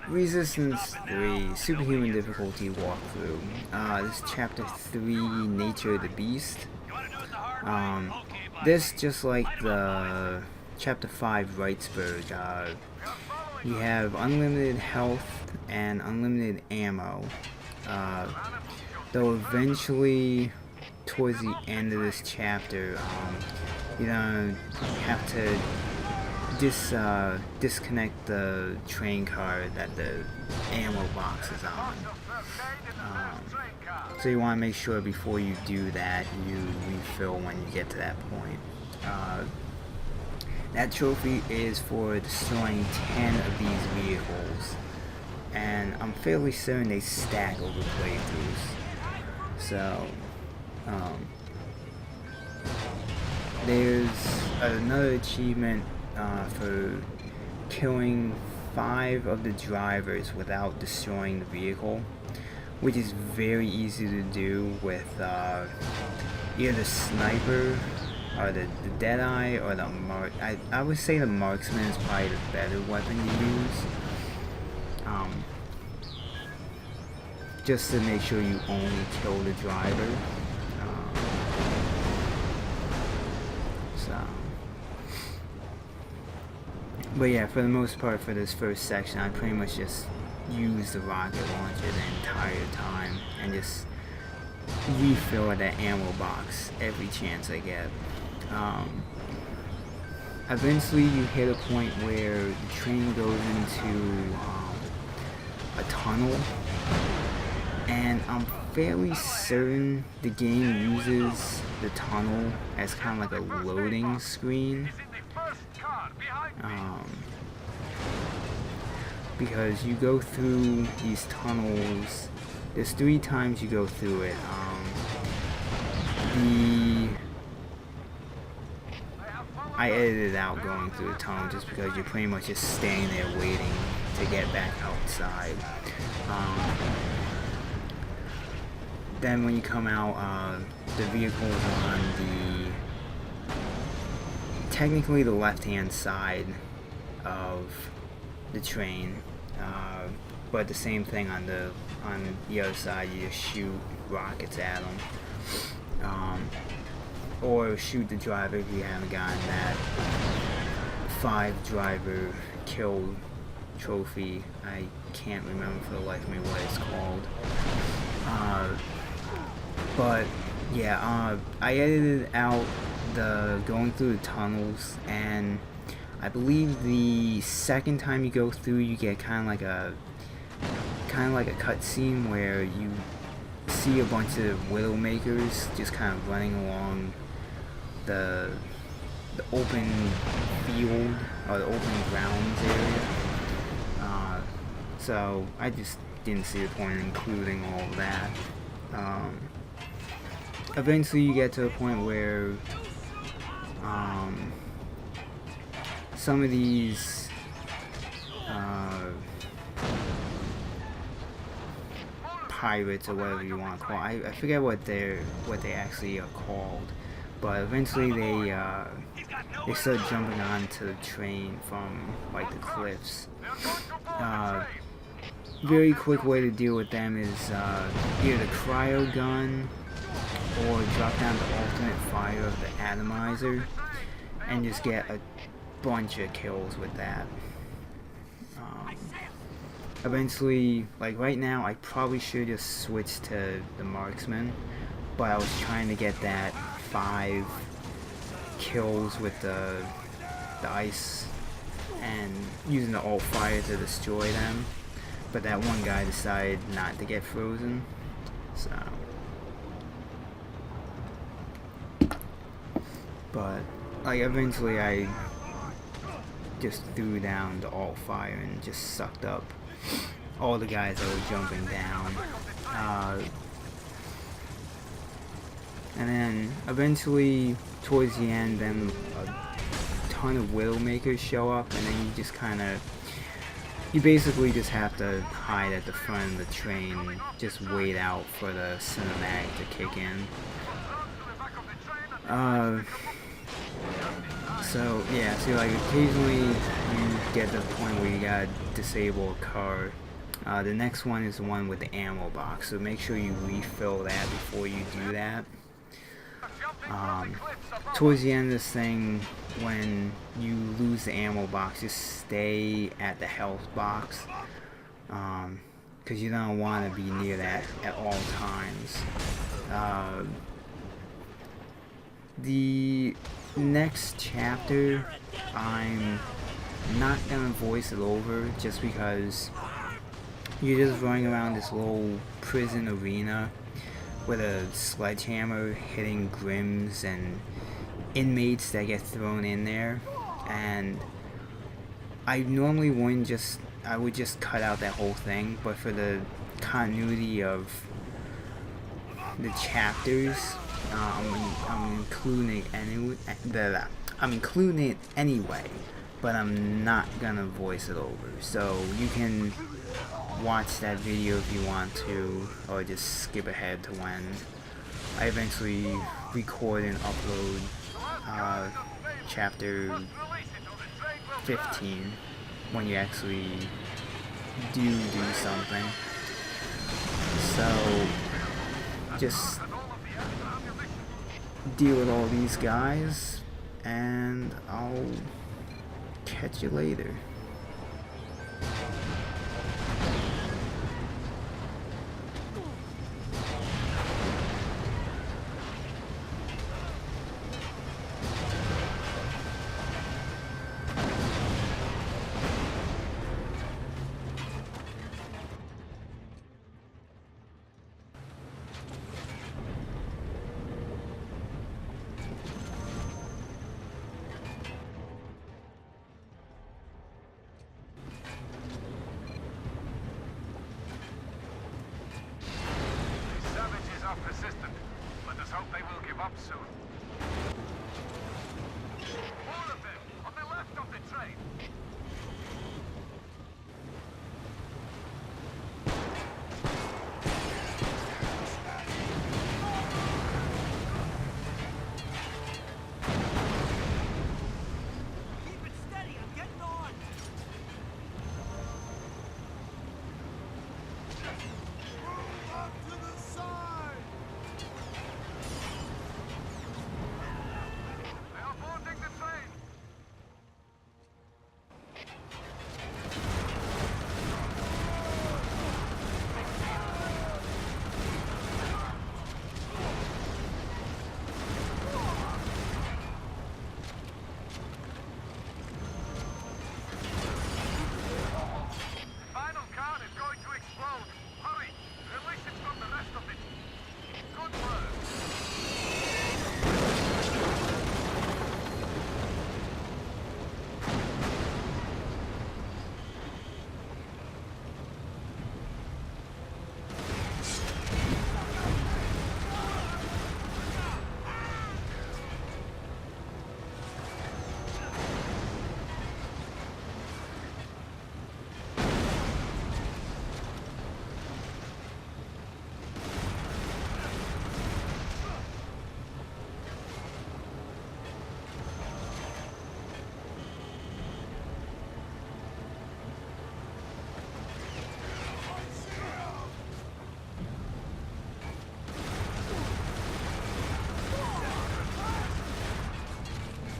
Resistance 3, Superhuman Difficulty walkthrough. This is Chapter 3, Nature of the Beast. This, just like the Chapter 5, Wrightsburg, you have unlimited health and unlimited ammo. Though eventually, towards the end of this chapter, you're gonna have to disconnect the train car that the ammo box is on. So you want to make sure before you do that you refill when you get to that point. That trophy is for destroying 10 of these vehicles, and I'm fairly certain they stack over playthroughs. So there's another achievement for killing 5 of the drivers without destroying the vehicle, which is very easy to do with either the sniper or the Deadeye or the mark. I would say the marksman is probably the better weapon to use, just to make sure you only kill the driver. But yeah, for the most part, for this first section, I pretty much just use the rocket launcher the entire time and just refill that ammo box every chance I get. Eventually you hit a point where the train goes into a tunnel, and I'm fairly certain the game uses the tunnel as kind of like a loading screen. Because you go through these tunnels, there's 3 times you go through it. I edited out going through the tunnel just because you're pretty much just staying there waiting to get back outside. Then when you come out, the vehicle is on technically the left-hand side of the train, but the same thing on the other side. You just shoot rockets at them, or shoot the driver if you haven't gotten that 5-driver kill trophy. I can't remember for the life of me what it's called. But yeah, I edited out the going through the tunnels, and I believe the second time you go through, you get kind of like a cutscene where you see a bunch of Widowmakers just kind of running along the open field or the open grounds area. So I just didn't see the point in including all of that. Eventually you get to a point where some of these pirates, or whatever you want to call it, I forget what they actually are called, but eventually they start jumping onto the train from like the cliffs. Very quick way to deal with them is either the cryo gun or drop down the alternate fire of the atomizer and just get a bunch of kills with that. Eventually, like right now, I probably should just switch to the marksman, but I was trying to get that 5 kills with the ice and using the alt fire to destroy them, but that one guy decided not to get frozen, so. But like eventually I just threw down the alt fire and just sucked up all the guys that were jumping down. And then eventually towards the end, then a ton of Widowmakers show up, and then you just you basically just have to hide at the front of the train, just wait out for the cinematic to kick in. So yeah, so like occasionally you get to the point where you gotta disable a card. The next one is the one with the ammo box, so make sure you refill that before you do that. Towards the end of this thing, when you lose the ammo box, just stay at the health box, because you don't want to be near that at all times. The next chapter, I'm not gonna voice it over just because you're just running around this little prison arena with a sledgehammer hitting grims and inmates that get thrown in there, and I normally wouldn't just, I would just cut out that whole thing, but for the continuity of the chapters, I'm including it anyway, but I'm not gonna voice it over. So you can watch that video if you want to, or just skip ahead to when I eventually record and upload chapter 15, when you actually do something. So just deal with all these guys, and I'll catch you later. Persistent. Let us hope they will give up soon.